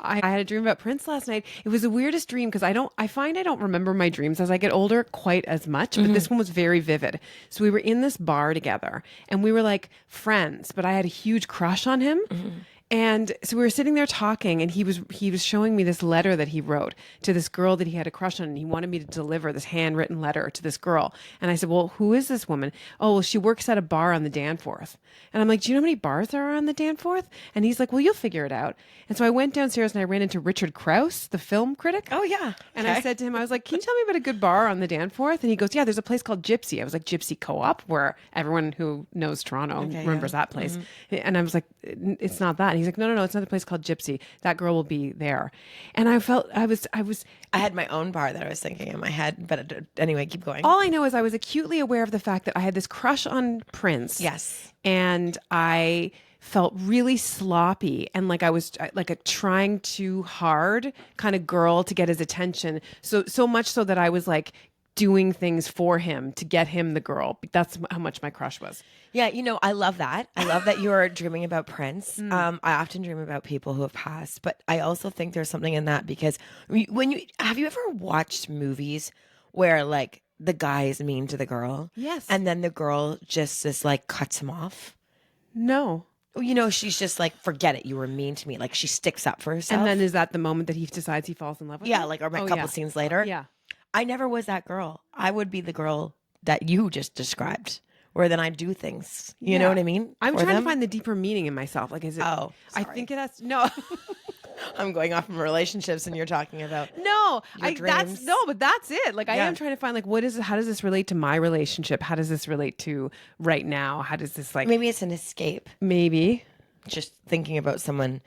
I had a dream about Prince last night. It was the weirdest dream because I find I don't remember my dreams as I get older quite as much, but this one was very vivid. So we were in this bar together and we were like friends, but I had a huge crush on him. And so we were sitting there talking, and he was showing me this letter that he wrote to this girl that he had a crush on, and he wanted me to deliver this handwritten letter to this girl. And I said, "Well, who is this woman?" "Oh, well, she works at a bar on the Danforth." And I'm like, "Do you know how many bars there are on the Danforth?" And he's like, "Well, you'll figure it out." And so I went downstairs and I ran into Richard Krause, the film critic. Oh yeah. And I said to him, I was like, "Can you tell me about a good bar on the Danforth?" And he goes, "Yeah, there's a place called Gypsy." I was like, "Gypsy Co-op," where everyone who knows Toronto remembers that place. And I was like, "It's not that." And he's like, No, it's another place called Gypsy. That girl will be there." And I felt I had my own bar that I was thinking in my head, but anyway, keep going. all I know is I was acutely aware of the fact that I had this crush on Prince. Yes. And I felt really sloppy and like I was like a trying too hard kind of girl to get his attention. So much so that I was like doing things for him to get him the girl. That's how much my crush was. Yeah, I love that. I love that you're dreaming about Prince. I often dream about people who have passed, but I also think there's something in that because have you ever watched movies where like the guy is mean to the girl? Yes. And then the girl just like cuts him off? No. She's just like, "Forget it. You were mean to me." Like she sticks up for herself. And then is that the moment that he decides he falls in love with yeah, her? like or a couple scenes later. Yeah. I never was that girl. I would be the girl that you just described, where then I do things. You know what I mean? I'm for trying them. to find the deeper meaning in myself. Like, is it? Oh, I sorry. think that's no. I'm going off from relationships, and you're talking about No, your dreams. but that's it. Like I am trying to find like what is it? How does this relate to my relationship? How does this relate to right now? How does this like maybe it's an escape. maybe Just thinking about someone.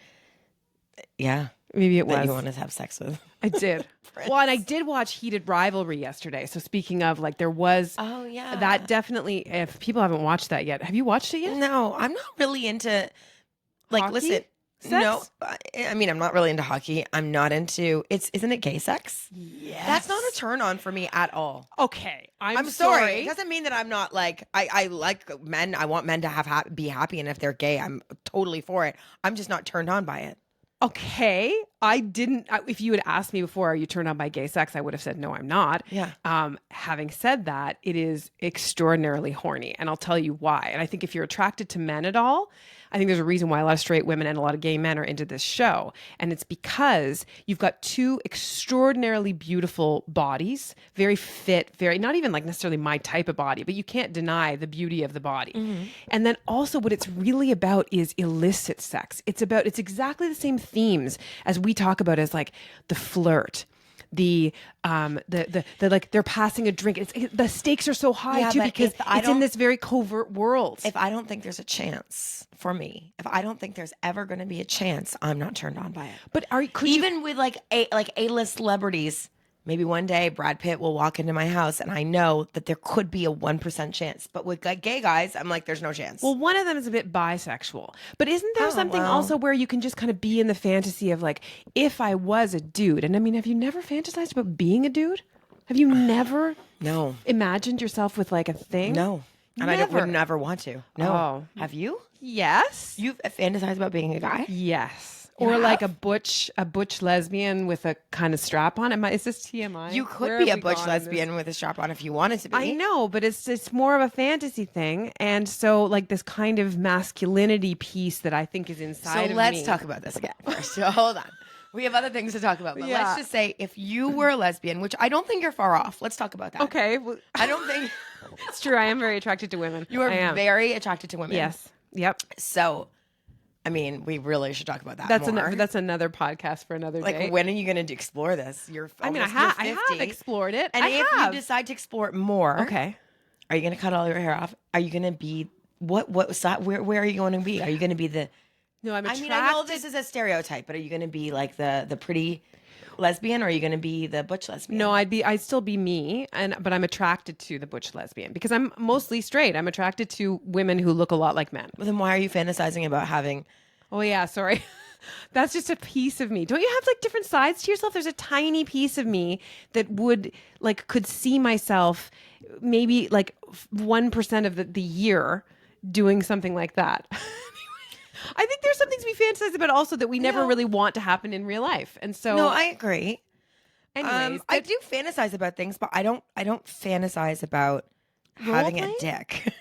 Yeah, maybe it that was. you want to have sex with. I did. Well, and I did watch Heated Rivalry yesterday. So speaking of like there was Oh yeah, that definitely if people haven't watched that yet. Have you watched it yet? No, I'm not really into. Like, Hockey? listen. Sex? No, I mean I'm not really into hockey. I'm not into. Isn't it gay sex? Yes. That's not a turn on for me at all. Okay. I'm sorry. It doesn't mean that I'm not like I like men. I want men to be happy, and if they're gay, I'm totally for it. I'm just not turned on by it. Okay. I didn't. If you had asked me before, are you turned on by gay sex? I would have said, no, I'm not. Yeah. Having said that, it is extraordinarily horny. And I'll tell you why. And I think if you're attracted to men at all, I think there's a reason why a lot of straight women and a lot of gay men are into this show. And it's because you've got two extraordinarily beautiful bodies, very fit, very, not even like necessarily my type of body, but you can't deny the beauty of the body. Mm-hmm. And then also what it's really about is illicit sex. It's exactly the same themes as we talk about as like the flirt. The like they're passing a drink. The stakes are so high too because it's in this very covert world. If I don't think there's a chance for me, if I don't think there's ever going to be a chance, I'm not turned on by it. But with like A-list celebrities, maybe one day Brad Pitt will walk into my house and I know that there could be a 1% chance. But with like gay guys, I'm like, there's no chance. Well, one of them is a bit bisexual. But isn't there something also where you can just kind of be in the fantasy of like, if I was a dude? And I mean, have you never fantasized about being a dude? Have you never imagined yourself with like a thing? No. And I would never want to. No. Oh. Have you? Yes. You've fantasized about being a guy? Yes. Or like a butch lesbian with a kind of strap on. Is this TMI? You could be a butch lesbian with a strap on if you wanted to be. I know, but it's more of a fantasy thing. And so like this kind of masculinity piece that I think is inside of me. So let's talk about this again first. So hold on. We have other things to talk about. But let's just say if you were a lesbian, which I don't think you're far off. Let's talk about that. Okay. Well, I don't think... It's true. I am very attracted to women. You are very attracted to women. Yes. Yep. So... I mean, we really should talk about that. That's another podcast for another day. Like, when are you going to explore this? I have explored it. And if you decide to explore it more, okay, are you going to cut all your hair off? Are you going to be what side? Where are you going to be? Are you going to be the? No, I'm attracted. I mean, I know this is a stereotype, but are you going to be like the pretty lesbian, or are you going to be the butch lesbian? No, I'd still be me, but I'm attracted to the butch lesbian because I'm mostly straight. I'm attracted to women who look a lot like men. Well, then why are you fantasizing about having? Oh yeah, sorry. That's just a piece of me. Don't you have like different sides to yourself? There's a tiny piece of me that could see myself maybe like 1% of the year doing something like that. I think there's some things we fantasize about also that we never really want to happen in real life. And so, No, I agree. anyways, I do fantasize about things, but I don't fantasize about having a dick.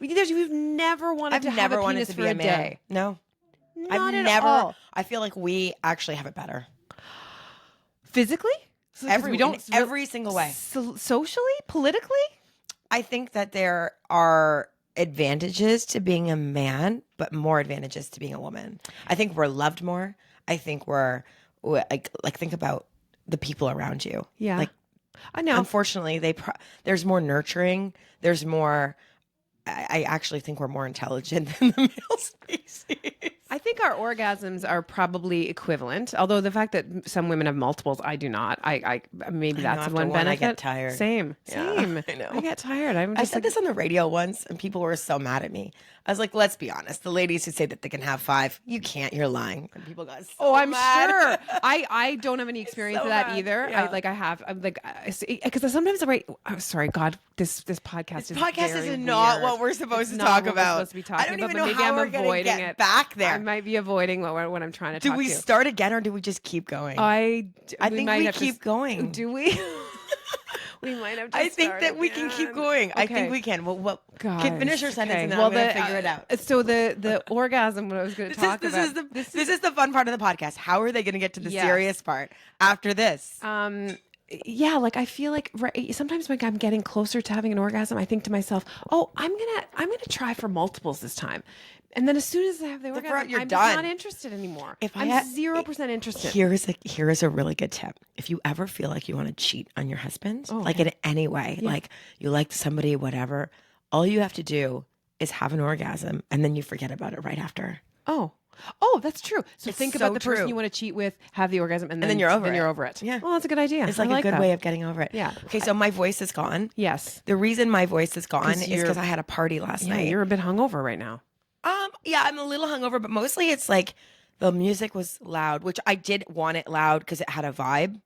we've never wanted to have a penis for a day. No, Not at all. I feel like we actually have it better. Physically? Every single way. Socially? Politically? I think that there are advantages to being a man, but more advantages to being a woman. I think we're loved more. I think we're like think about the people around you. Yeah. Like, I know. Unfortunately, there's more nurturing. There's more. I actually think we're more intelligent than the male species. I think our orgasms are probably equivalent, although the fact that some women have multiples, I do not. I maybe that's one benefit. I get tired. Same. I know. I get tired. I said this on the radio once, and people were so mad at me. I was like, let's be honest. The ladies who say that they can have 5, you can't. You're lying. And people got so I'm mad. sure. I don't have any experience with that either. Yeah. I'm like, because sometimes I write. Oh, sorry, God, this podcast is not what we're supposed to talk about. I don't even know how we're going to get back there. I might be avoiding what I'm trying to talk Do we to. start again, or do we just keep going? I think we keep going. Do we? We might have to I think that we can keep going. Okay. I think we can. Well, can finish your sentence and then I'm going to figure it out. So the orgasm, what I was going to talk about. This is the fun part of the podcast. How are they going to get to the serious part after this? Yeah, like I feel like sometimes when I'm getting closer to having an orgasm, I think to myself, "Oh, I'm gonna try for multiples this time." And then as soon as I have the orgasm, I'm just not interested anymore. I'm 0% interested. Here is a really good tip. If you ever feel like you want to cheat on your husband, like in any way, like you like somebody, whatever, all you have to do is have an orgasm, and then you forget about it right after. Oh, that's true. So think about the person you want to cheat with, have the orgasm, and then you're over it. Yeah. Well, that's a good idea. It's like a good way of getting over it. Yeah. Okay, so my voice is gone. Yes. The reason my voice is gone is because I had a party last night. You're a bit hungover right now. Yeah, I'm a little hungover, but mostly it's like the music was loud, which I did want it loud because it had a vibe.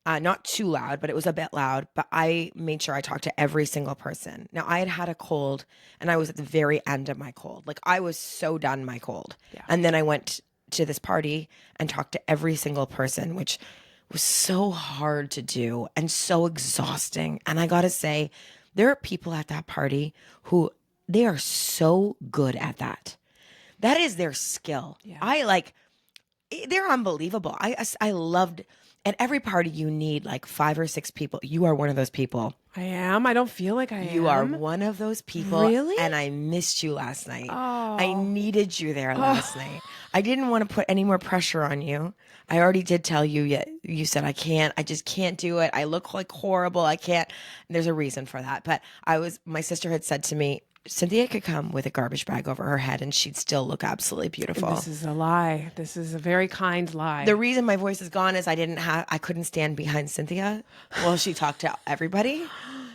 Not too loud, but it was a bit loud. But I made sure I talked to every single person. Now, I had a cold, and I was at the very end of my cold. Like, I was so done my cold. Yeah. And then I went to this party and talked to every single person, which was so hard to do and so exhausting. And I got to say, there are people at that party who they are so good at that. That is their skill. Yeah. They're unbelievable. I loved. At every party, you need like 5 or 6 people. You are one of those people. I am. I don't feel like I am. You are one of those people. Really? And I missed you last night. Oh. I needed you there last night. I didn't want to put any more pressure on you. I already did tell you, yet you said, I just can't do it. I look like horrible. I can't. And there's a reason for that. But my sister had said to me, Cynthia could come with a garbage bag over her head and she'd still look absolutely beautiful. This is a lie. This is a very kind lie. The reason my voice is gone is I couldn't stand behind Cynthia while she talked to everybody.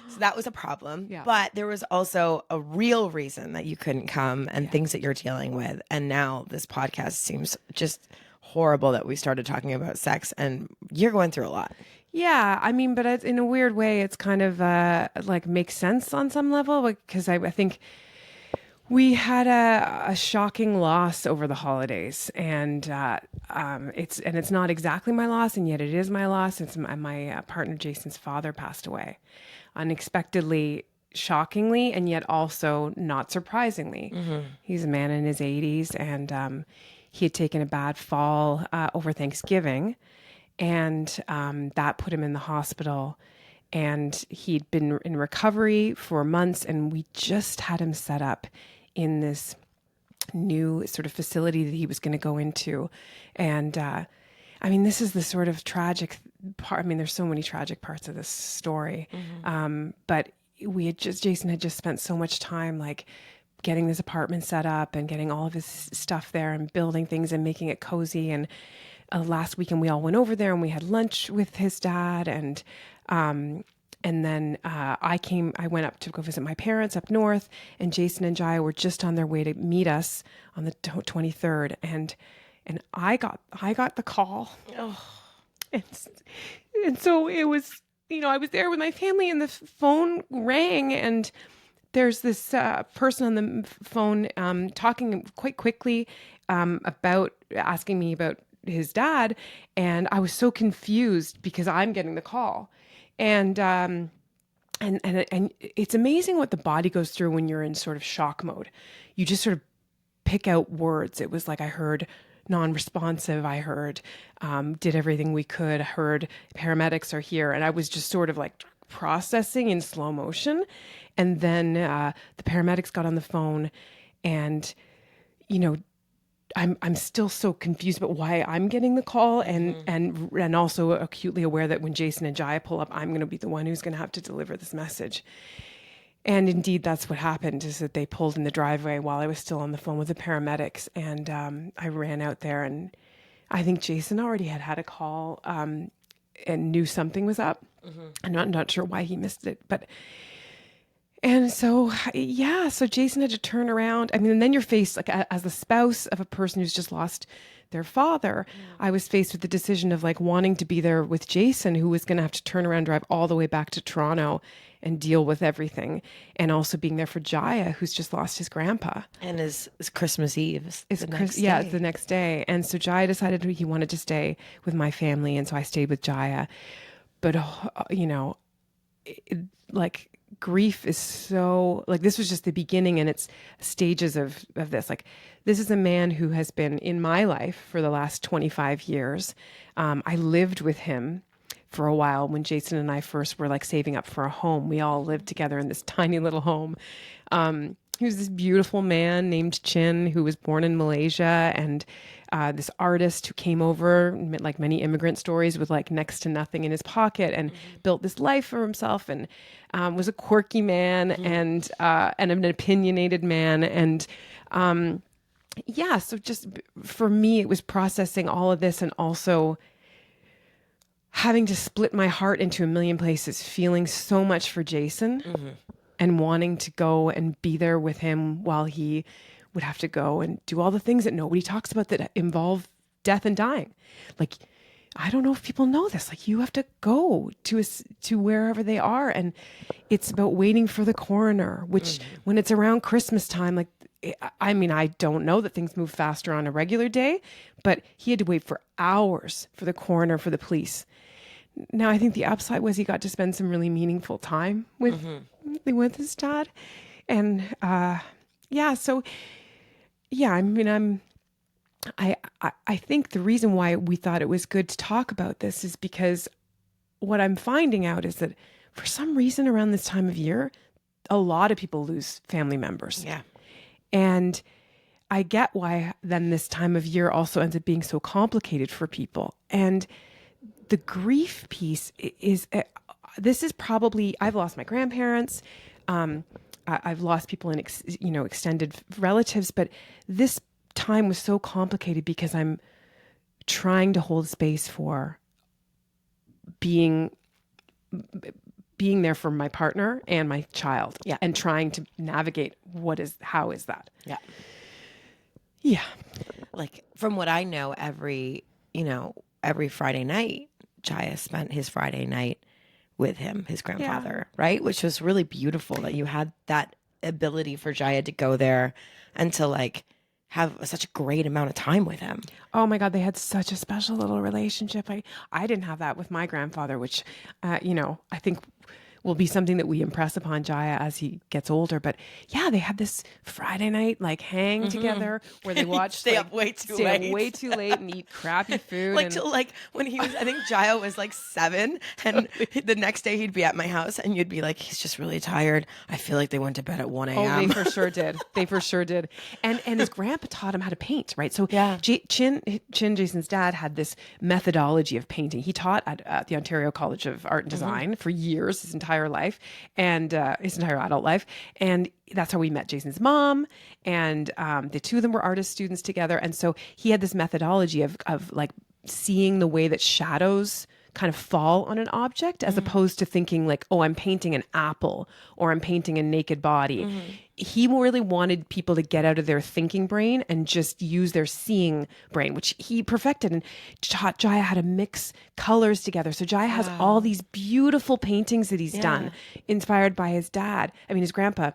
So that was a problem. Yeah. But there was also a real reason that you couldn't come and things that you're dealing with. And now this podcast seems just horrible that we started talking about sex and you're going through a lot. Yeah, I mean, but in a weird way, it's kind of like makes sense on some level because I think we had a shocking loss over the holidays, and it's not exactly my loss, and yet it is my loss. It's my partner Jason's father passed away unexpectedly, shockingly, and yet also not surprisingly. Mm-hmm. He's a man in his 80s, and he had taken a bad fall over Thanksgiving. And that put him in the hospital, and he'd been in recovery for months, and we just had him set up in this new sort of facility that he was going to go into. And I mean, this is the sort of tragic part. I mean, there's so many tragic parts of this story. Mm-hmm. But Jason had just spent so much time like getting this apartment set up and getting all of his stuff there and building things and making it cozy. And last weekend we all went over there and we had lunch with his dad, and then I went up to go visit my parents up north, and Jason and Jaya were just on their way to meet us on the 23rd, and I got the call. Oh. And so it was, I was there with my family and the phone rang, and there's this person on the phone talking quite quickly about asking me about his dad, and I was so confused because I'm getting the call, and it's amazing what the body goes through when you're in sort of shock mode. You just sort of pick out words. It was like I heard non-responsive. I heard did everything we could. I heard paramedics are here, and I was just sort of like processing in slow motion. And then the paramedics got on the phone, and you know, I'm still so confused about why I'm getting the call, and also acutely aware that when Jason and Jaya pull up, I'm going to be the one who's going to have to deliver this message. And indeed, that's what happened, is that they pulled in the driveway while I was still on the phone with the paramedics. And I ran out there, and I think Jason already had a call and knew something was up. I'm not sure why he missed it. And so, yeah, so Jason had to turn around. I mean, and then you're faced, like, as the spouse of a person who's just lost their father, I was faced with the decision of like wanting to be there with Jason, who was going to have to turn around, drive all the way back to Toronto and deal with everything. And also being there for Jaya, who's just lost his grandpa. And his Christmas Eve is the next Yeah, day. it's the next day. And so Jaya decided he wanted to stay with my family. And so I stayed with Jaya. But, like, grief is so, like, this was just the beginning, and it's stages of this. Like, this is a man who has been in my life for the last 25 years. I lived with him for a while when Jason and I first were like saving up for a home. We all lived together in this tiny little home. He was this beautiful man named Chin, who was born in Malaysia, and this artist who came over, like many immigrant stories, with like next to nothing in his pocket, and built this life for himself, and was a quirky man, and an opinionated man. And yeah, so just for me, it was processing all of this, and also having to split my heart into a million places, feeling so much for Jason and wanting to go and be there with him while he would have to go and do all the things that nobody talks about that involve death and dying. Like, I don't know if people know this. Like, you have to go to wherever they are, and it's about waiting for the coroner, which when it's around Christmas time, like, I mean, I don't know that things move faster on a regular day, but he had to wait for hours for the coroner, for the police. Now, I think the upside was he got to spend some really meaningful time with his dad. And yeah, so yeah, I mean, I think the reason why we thought it was good to talk about this is because what I'm finding out is that for some reason around this time of year, a lot of people lose family members. Yeah. And I get why then this time of year also ends up being so complicated for people. And the grief piece is, this is probably, I've lost my grandparents. I've lost people in, extended relatives, but this time was so complicated because I'm trying to hold space for being there for my partner and my child, and trying to navigate how is that? Yeah. Like, from what I know, every Friday night, Jaya spent his Friday night with him, his grandfather, right? Which was really beautiful that you had that ability for Jaya to go there and to like have such a great amount of time with him. Oh my God, they had such a special little relationship. I didn't have that with my grandfather, which, I think will be something that we impress upon Jaya as he gets older. But yeah, they had this Friday night like hang together where they watched stay up way too late and eat crappy food. Like till like when he was, I think Jaya was like 7, and the next day he'd be at my house, and you'd be like, he's just really tired. I feel like they went to bed at 1 a.m. Oh, they for sure did. They for sure did. And his grandpa taught him how to paint, right? So Chin, Jason's dad, had this methodology of painting. He taught at the Ontario College of Art and Design for years, his entire life, and his entire adult life. And that's how we met Jason's mom. And the two of them were artist students together. And so he had this methodology of like seeing the way that shadows kind of fall on an object as opposed to thinking like, oh, I'm painting an apple or I'm painting a naked body. He really wanted people to get out of their thinking brain and just use their seeing brain, which he perfected, and taught Jaya how to mix colors together. So Jaya has all these beautiful paintings that he's done, inspired by his his grandpa.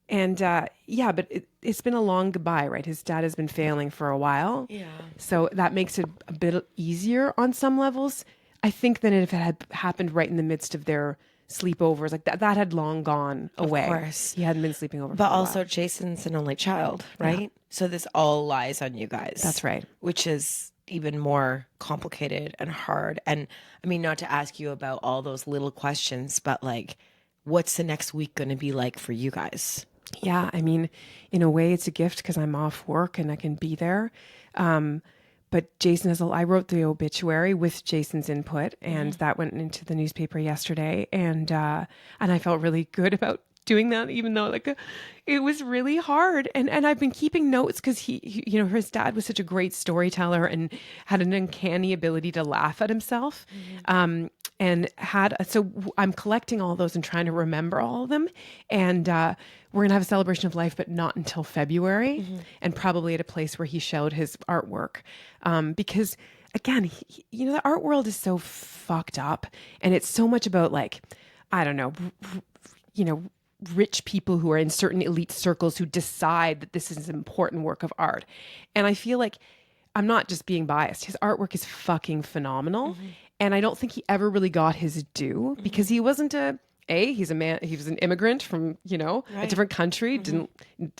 And but it's been a long goodbye, right? His dad has been failing for a while. Yeah. So that makes it a bit easier on some levels, I think, than if it had happened right in the midst of their sleepovers. Like that had long gone away. Of course. He hadn't been sleeping over But for a also while. Jason's an only child, right? Yeah. So this all lies on you guys. That's right. Which is even more complicated and hard. And I mean, not to ask you about all those little questions, but like, what's the next week going to be like for you guys? Yeah, I mean, in a way, it's a gift because I'm off work and I can be there. But Jason I wrote the obituary with Jason's input, and that went into the newspaper yesterday. And I felt really good about doing that, even though it was really hard. And I've been keeping notes because his dad was such a great storyteller and had an uncanny ability to laugh at himself. So I'm collecting all those and trying to remember all of them. And we're going to have a celebration of life, but not until February, and probably at a place where he showed his artwork. Because again, the art world is so fucked up, and it's so much about rich people who are in certain elite circles who decide that this is an important work of art. And I feel like I'm not just being biased. His artwork is fucking phenomenal. And I don't think he ever really got his due because he wasn't he's a man, he was an immigrant from, a different country,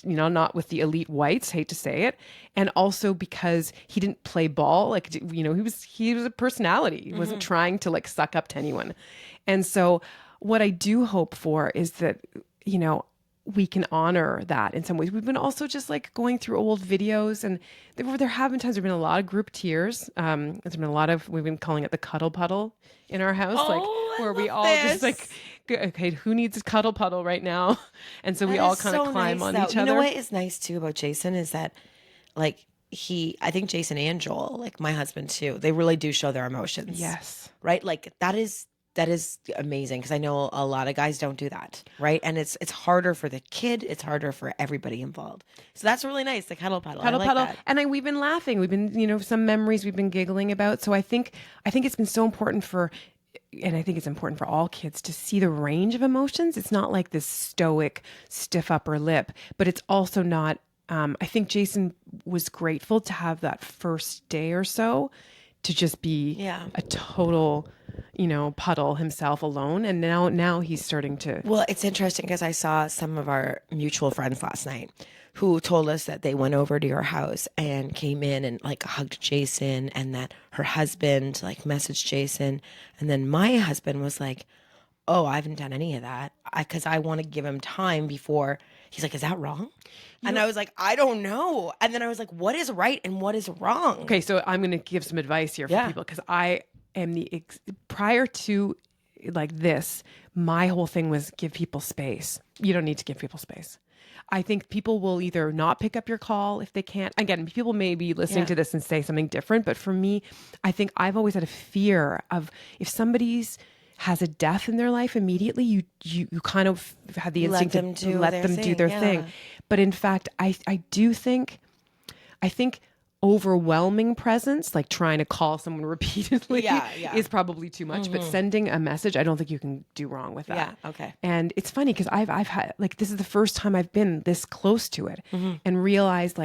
not with the elite whites, hate to say it. And also because he didn't play ball, he was a personality. He wasn't trying to suck up to anyone. And so what I do hope for is that, we can honor that in some ways. We've been also just going through old videos, and there have been times there've been a lot of group tears. There's been a lot of, we've been calling it the cuddle puddle in our house, where we all just okay, who needs a cuddle puddle right now? And so we all kind of climb on each other. You know what is nice too about Jason is that I think Jason and Joel, my husband too, they really do show their emotions. Yes. Right? That is amazing because I know a lot of guys don't do that, right? And it's harder for the kid, it's harder for everybody involved. So that's really nice, the cuddle puddle. Cuddle I like puddle. that. And we've been laughing. We've been, some memories we've been giggling about. So I think it's been so important and I think it's important for all kids to see the range of emotions. It's not like this stoic, stiff upper lip, but it's also not. I think Jason was grateful to have that first day or so to just be a total, puddle himself alone. And now he's starting to. Well, it's interesting because I saw some of our mutual friends last night who told us that they went over to your house and came in and hugged Jason, and that her husband messaged Jason. And then my husband was like, oh, I haven't done any of that because I want to give him time before. He's like, is that wrong? And I was like, I don't know. And then I was like, what is right and what is wrong? Okay, so I'm going to give some advice here for people because I am prior to this, my whole thing was give people space. You don't need to give people space. I think people will either not pick up your call if they can't. Again, people may be listening to this and say something different, but for me, I think I've always had a fear of if somebody's has a death in their life immediately, you kind of have the instinct to let them do their thing. But in fact, I think overwhelming presence, trying to call someone repeatedly is probably too much, but sending a message, I don't think you can do wrong with that. Yeah, okay. And it's funny because I've had, this is the first time I've been this close to it and realized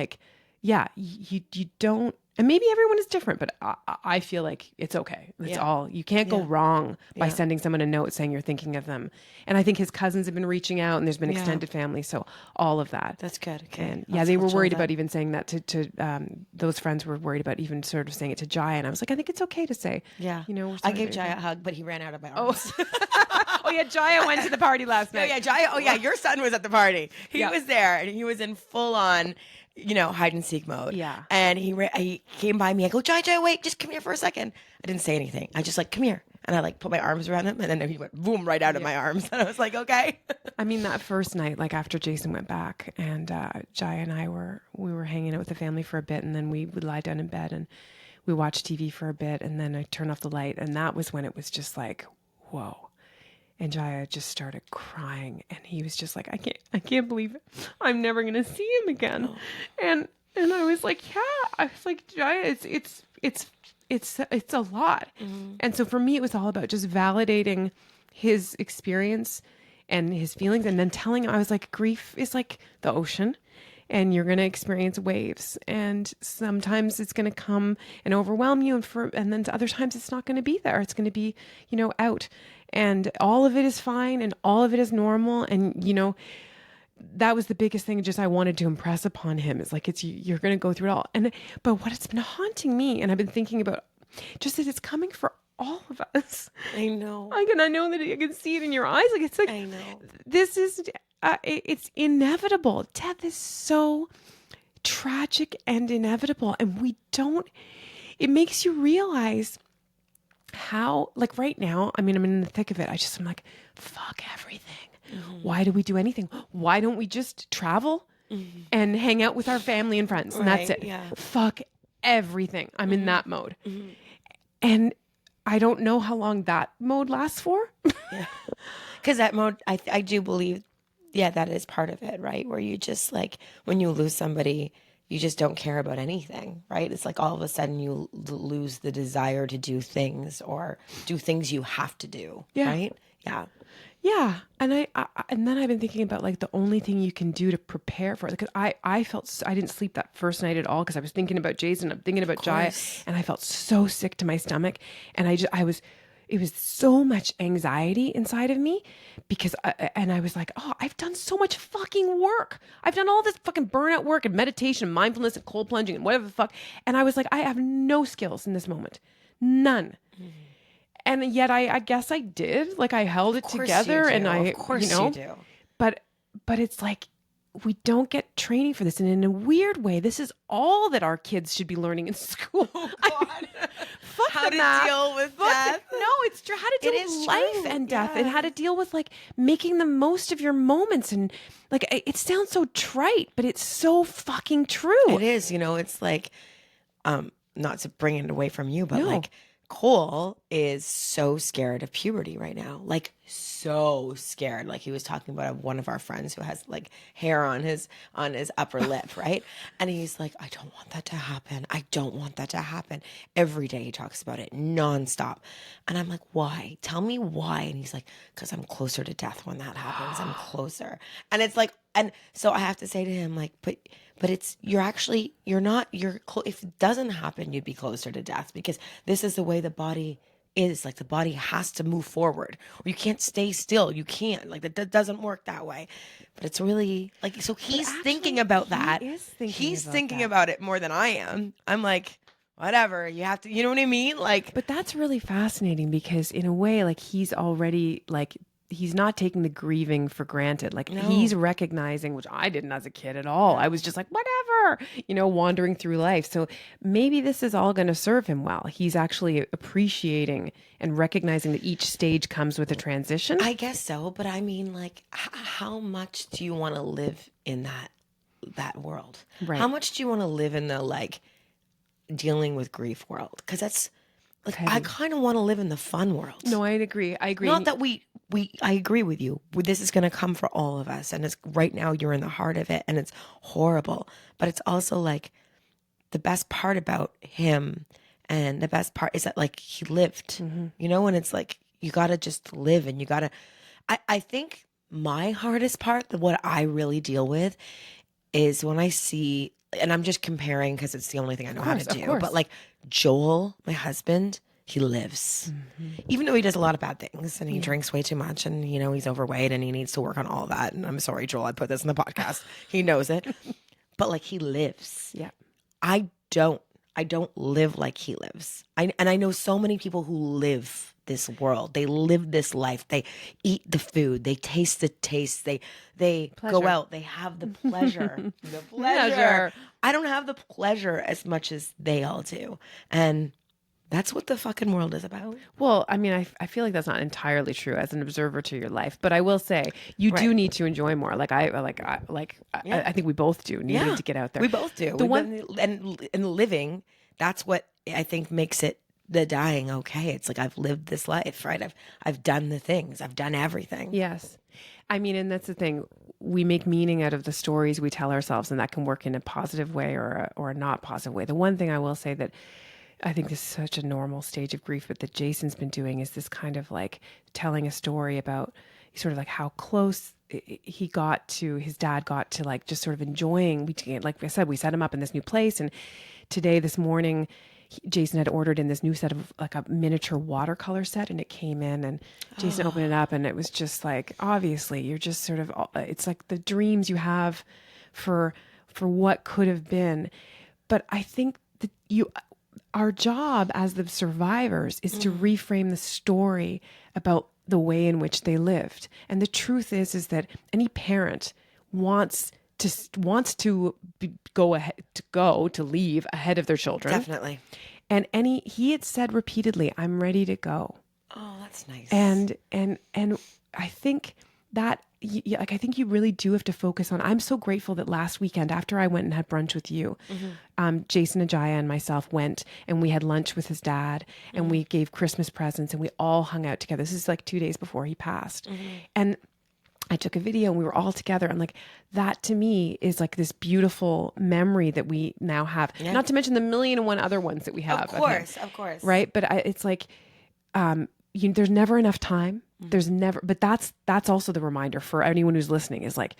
you don't, and maybe everyone is different, but I feel like it's okay. It's all, you can't go wrong by sending someone a note saying you're thinking of them. And I think his cousins have been reaching out, and there's been extended family. So all of that. That's good. Okay. And they were worried about even saying that to those friends were worried about even sort of saying it to Jaya. And I was like, I think it's okay to say, I gave Jaya a hug, but he ran out of my arms. Oh yeah, Jaya went to the party last night. Jaya. Oh yeah, your son was at the party. He was there, and he was in full on, hide and seek mode. Yeah. And he came by me. I go, Jaya, wait, just come here for a second. I didn't say anything. I just come here. And I put my arms around him, and then he went boom right out of my arms. And I was like, okay. I mean, that first night, after Jason went back, and Jaya and I were hanging out with the family for a bit, and then we would lie down in bed, and we watched TV for a bit, and then I turned off the light, and that was when it was just like, whoa. And Jaya just started crying, and he was just like, I can't believe it. I'm never gonna see him again. And I was like, yeah. I was like, Jaya, it's a lot. And so for me, it was all about just validating his experience and his feelings, and then telling him, I was like, grief is like the ocean, and you're going to experience waves, and sometimes it's going to come and overwhelm you, and then other times it's not going to be there. It's going to be, out, and all of it is fine, and all of it is normal. And that was the biggest thing just I wanted to impress upon him. It's like, you're going to go through it all. But what it's been haunting me, and I've been thinking about, just that it's coming for all of us. I know. I know that I can see it in your eyes. Like, it's like, I know. This is, it's inevitable. Death is so tragic and inevitable. And it makes you realize how, like right now, I'm in the thick of it. I'm like, fuck everything. Why do we do anything? Why don't we just travel and hang out with our family and friends? And that's it. Yeah. Fuck everything. I'm in that mode. And I don't know how long that mode lasts for. Yeah. Because that mode, I do believe, that is part of it, right? Where you just like, when you lose somebody, you just don't care about anything, right? It's like all of a sudden you lose the desire to do things or do things you have to do, right? Yeah. Yeah. And and then I've been thinking about like the only thing you can do to prepare for it. Because I felt, I didn't sleep that first night at all because I was thinking about Jason, I'm thinking about Jaya, and I felt so sick to my stomach. And it was so much anxiety inside of me because, and I was like, oh, I've done so much fucking work. I've done all this fucking burnout work and meditation and mindfulness and cold plunging and whatever the fuck. And I was like, I have no skills in this moment. None. And yet I guess I did. Like I held it together, and of course you do. But it's like, we don't get training for this. And in a weird way, this is all that our kids should be learning in school. Oh, God. Fuck how to math. deal with death. No, it's true. How to deal with life and death, Yeah. and how to deal with like making the most of your moments. And like, it sounds so trite, but it's so fucking true. It is, it's like, not to bring it away from you, but No. like Cole is so scared of puberty right now. Like so scared. Like he was talking about one of our friends who has like hair on his upper lip, right? And he's like, I don't want that to happen. I don't want that to happen. Every day he talks about it nonstop. And I'm like, why? Tell me why. And he's like, because I'm closer to death when that happens. I'm closer. And it's like, and so I have to say to him, like, but you're not, if it doesn't happen, you'd be closer to death, because this is the way the body is. Like the body has to move forward, or you can't stay still. You can't, like that doesn't work that way. But it's really like, so he's thinking about that. He's thinking about it more than I am. I'm like, whatever, you have to, you know what I mean? Like, but that's really fascinating because in a way, like he's already like, he's not taking the grieving for granted. Like he's recognizing, which I didn't as a kid at all. I was just like, whatever, wandering through life. So maybe this is all going to serve him well. He's actually appreciating and recognizing that each stage comes with a transition. I guess so. But I mean, like, how much do you want to live in that world? Right. How much do you want to live in the like dealing with grief world? Because that's like, I kind of want to live in the fun world. No, I agree. Not that I agree with you. This is going to come for all of us. And it's right now you're in the heart of it and it's horrible. But it's also like the best part about him, and the best part is that like he lived, and it's like, you got to just live, and you got to, I think my hardest part, what I really deal with is when I see, and I'm just comparing because it's the only thing I know how to do, but like Joel, my husband, he lives. Even though he does a lot of bad things and he drinks way too much and, he's overweight and he needs to work on all that. And I'm sorry, Joel, I put this in the podcast. He knows it. But like he lives. Yeah. I don't live like he lives. And I know so many people who live this world. They live this life. They eat the food. They taste the taste. They go out. They have the pleasure. The pleasure. I don't have the pleasure as much as they all do. And that's what the fucking world is about. Well, I mean, I feel like that's not entirely true as an observer to your life, but I will say you do need to enjoy more. I think we both do need to get out there. We both do. And living that's what I think makes it the dying okay. It's like, I've lived this life, right? I've done the things. I've done everything. Yes. I mean, and that's the thing. We make meaning out of the stories we tell ourselves, and that can work in a positive way or a not positive way. The one thing I will say that I think this is such a normal stage of grief, but that Jason's been doing is this kind of like telling a story about sort of like how close he got to, his dad got to like just sort of enjoying, like I said, we set him up in this new place. And this morning, Jason had ordered in this new set of like a miniature watercolor set, and it came in, and Jason opened it up, and it was just like, obviously you're just sort of, it's like the dreams you have for what could have been. But I think that our job as the survivors is to reframe the story about the way in which they lived. And the truth is that any parent wants to leave ahead of their children. Definitely. And he had said repeatedly, "I'm ready to go." Oh, that's nice. And I think that, like, I think you really do have to focus on. I'm so grateful that last weekend, after I went and had brunch with you, Jason Ajaya and myself went and we had lunch with his dad, and we gave Christmas presents, and we all hung out together. This is like 2 days before he passed, and I took a video, and we were all together. And like, that to me is like this beautiful memory that we now have. Yeah. Not to mention the 1,000,001 other ones that we have. Of course. Right. But it's like, there's never enough time. There's never, but that's also the reminder for anyone who's listening, is like,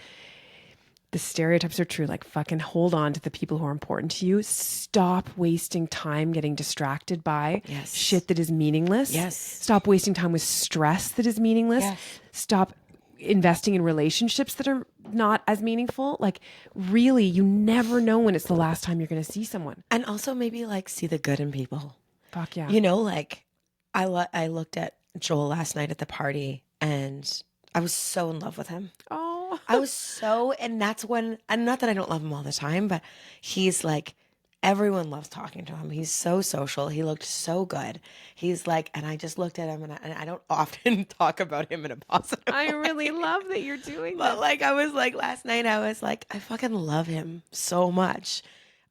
the stereotypes are true. Like, fucking hold on to the people who are important to you. Stop wasting time getting distracted by shit that is meaningless. Yes. Stop wasting time with stress that is meaningless. Yes. Stop investing in relationships that are not as meaningful. Like, really, you never know when it's the last time you're going to see someone. And also maybe like see the good in people. Fuck yeah. You know, like I looked at Joel last night at the party, and I was so in love with him. Oh, I was so, and that's when, and not that I don't love him all the time, but he's like, everyone loves talking to him. He's so social. He looked so good. He's like, and I just looked at him, and I don't often talk about him in a positive way. I really love that you're doing that. But that. like, I was like, last night, I was like, I fucking love him so much.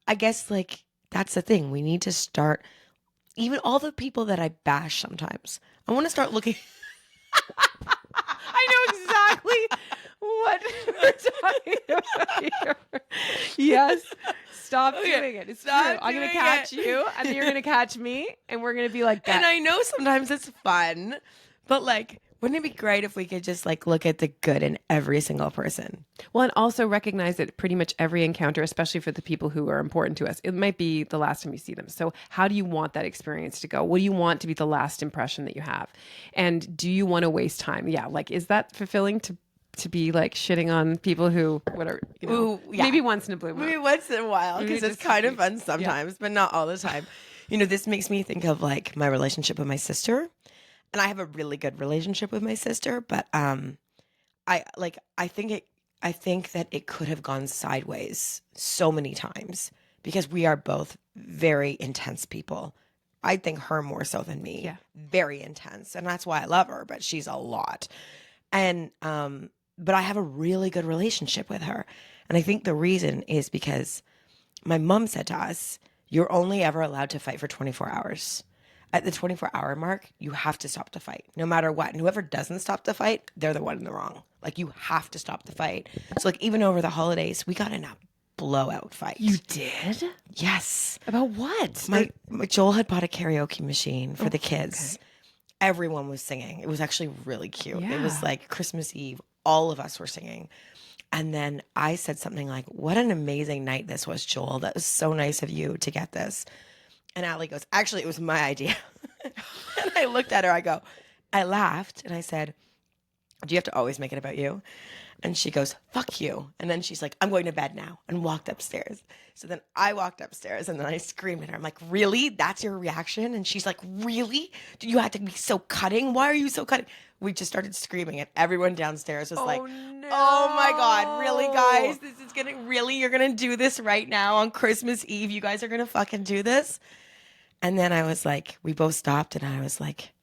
I guess like, that's the thing. We need to start, even all the people that I bash sometimes, I want to start looking. I know exactly what we're talking about here. Yes. Stop doing it. It's true. I'm going to catch you, and then you're going to catch me, and we're going to be like that. And I know sometimes it's fun, but like, wouldn't it be great if we could just like look at the good in every single person? Well, and also recognize that pretty much every encounter, especially for the people who are important to us, it might be the last time you see them. So how do you want that experience to go? What do you want to be the last impression that you have? And do you want to waste time? Yeah. Like, is that fulfilling to be like shitting on people who, whatever, you know, Ooh, yeah. Maybe once in a blue moon. Maybe once in a while, because it's kind of fun sometimes, but not all the time. You know, this makes me think of like my relationship with my sister. And I have a really good relationship with my sister, but I think that it could have gone sideways so many times, because we are both very intense people. I think her more so than me. Yeah. Very intense. And that's why I love her, but she's a lot. And but I have a really good relationship with her. And I think the reason is because my mom said to us, "You're only ever allowed to fight for 24 hours. At the 24-hour mark, you have to stop the fight, no matter what. And whoever doesn't stop the fight, they're the one in the wrong. Like, you have to stop the fight." So, like, even over the holidays, we got in a blowout fight. You did? Yes. About what? My Joel had bought a karaoke machine for the kids. Okay. Everyone was singing. It was actually really cute. Yeah. It was like Christmas Eve. All of us were singing. And then I said something like, "What an amazing night this was, Joel. That was so nice of you to get this." And Allie goes, "Actually, it was my idea." And I looked at her, I laughed, and I said, "Do you have to always make it about you?" And she goes, "Fuck you." And then she's like, "I'm going to bed now," and walked upstairs. So then I walked upstairs, and then I screamed at her. I'm like, "Really? That's your reaction?" And she's like, "Really? Do you have to be so cutting? Why are you so cutting?" We just started screaming, and everyone downstairs was like, no. "Oh my God, really, guys? This is you're gonna do this right now on Christmas Eve? You guys are gonna fucking do this?" And then I was like, we both stopped, and I was like,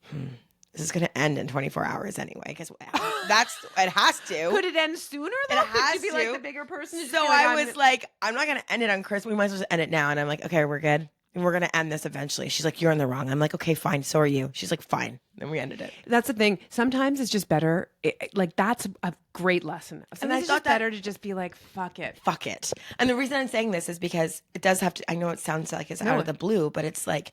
this is going to end in 24 hours anyway, because it has to. Could it end sooner, though? It has Could you be to. like the bigger person? So I was like, I'm not going to end it on Christmas. We might as well just end it now. And I'm like, okay, we're good. and we're going to end this eventually. She's like, you're in the wrong. I'm like, okay, fine. So are you. She's like, fine. Then we ended it. That's the thing. Sometimes it's just better. Like that's a great lesson. Sometimes it's just better to just be like, fuck it. Fuck it. And the reason I'm saying this is because it does have to, I know it sounds like it's out of the blue, but it's like,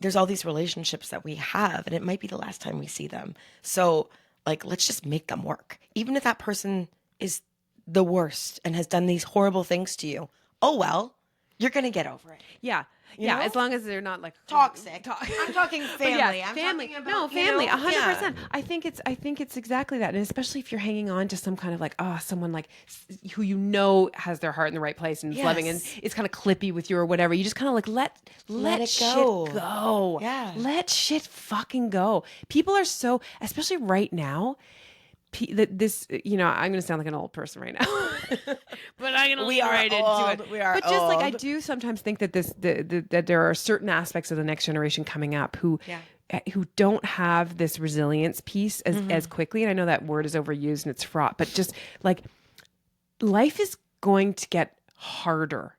there's all these relationships that we have and it might be the last time we see them. So like, let's just make them work. Even if that person is the worst and has done these horrible things to you. Oh, well, you're going to get over it. Yeah. You yeah. know? As long as they're not like toxic. I'm talking family. Yeah, I'm family. talking about, Family. 100%. Yeah. I think it's exactly that. And especially if you're hanging on to some kind of like, someone like who you know has their heart in the right place and is loving and is kind of clippy with you or whatever. You just kind of like let it shit go. Yeah. Let shit fucking go. People are so, especially right now. This, I'm going to sound like an old person right now, but I'm going to lean right into it. We are but just like I old. do sometimes think that that there are certain aspects of the next generation coming up who don't have this resilience piece as quickly. And I know that word is overused and it's fraught, but just like life is going to get harder.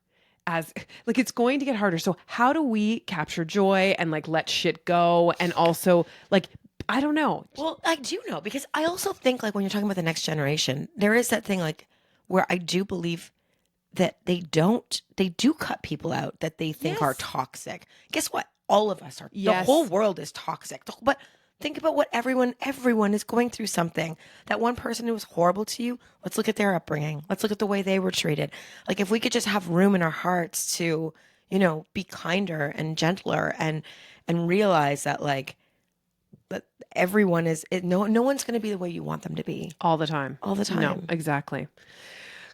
It's going to get harder. So how do we capture joy and like let shit go and also like. I don't know. Well, I do know because I also think like when you're talking about the next generation, there is that thing like where I do believe that they do cut people out that they think are toxic. Guess what? All of us are. The whole world is toxic. But think about what everyone is going through something. That one person who was horrible to you, let's look at their upbringing. Let's look at the way they were treated. Like if we could just have room in our hearts to, be kinder and gentler and realize that like that everyone is no one's going to be the way you want them to be all the time. No, exactly.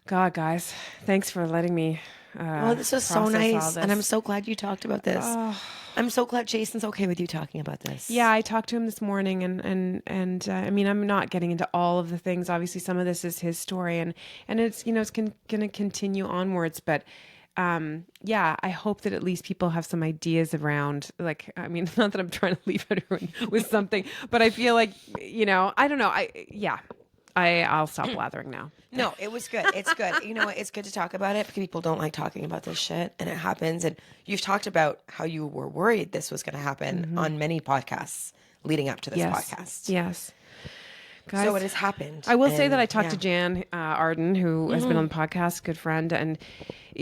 God, guys, thanks for letting me. This was so nice, and I'm so glad you talked about this. I'm so glad Jason's okay with you talking about this. Yeah, I talked to him this morning, and I mean, I'm not getting into all of the things. Obviously, some of this is his story, and it's it's going to continue onwards, but. I hope that at least people have some ideas around, like, I mean, not that I'm trying to leave everyone with something, but I feel like, I don't know. I'll stop blathering now. No, it was good. It's good. You know what? It's good to talk about it because people don't like talking about this shit and it happens. And you've talked about how you were worried this was going to happen on many podcasts leading up to this podcast. Yes. Guys, so it has happened. I will say that I talked to Jan Arden, who has been on the podcast, good friend, and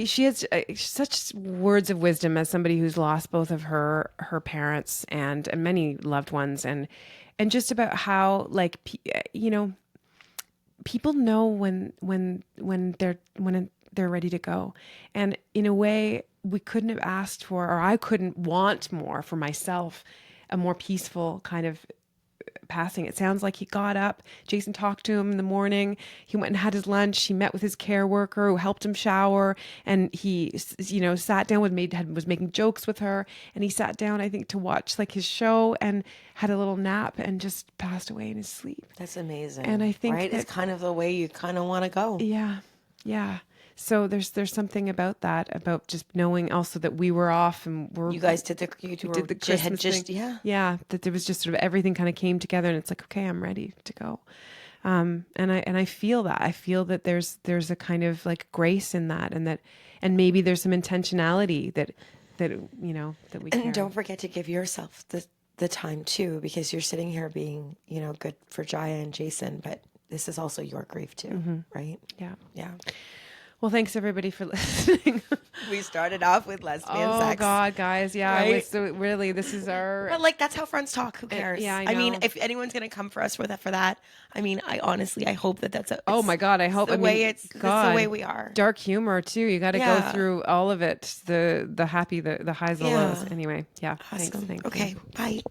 she has such words of wisdom as somebody who's lost both of her parents and many loved ones, and just about how like people know when they're ready to go, and in a way we couldn't have asked for, or I couldn't want more for myself, a more peaceful kind of passing. It sounds like he got up. Jason talked to him in the morning. He went and had his lunch. He met with his care worker who helped him shower, and he, sat down was making jokes with her. And he sat down, I think, to watch like his show and had a little nap and just passed away in his sleep. That's amazing. And I think it's kind of the way you kind of want to go. Yeah, yeah. So there's something about that, about just knowing also that we were off and you guys did the Christmas thing. Yeah, that there was just sort of everything kind of came together, and it's like, okay, I'm ready to go. And I feel that. I feel that there's a kind of like grace in that, and maybe there's some intentionality that we. And don't forget to give yourself the time too, because you're sitting here being good for Jaya and Jason, but this is also your grief too, right? Yeah, yeah. Well, thanks everybody for listening. We started off with lesbian sex. Oh God, guys, yeah. Right? So really, this is our. But like, that's how friends talk. Who cares? Yeah, I know. I mean, if anyone's gonna come for us for that, I mean, I hope that's a. Oh my God, I hope. The way it's the way we are. Dark humor too. You got to go through all of it. The happy, the highs, the lows. Anyway, yeah. Awesome. Thanks. Okay. Bye.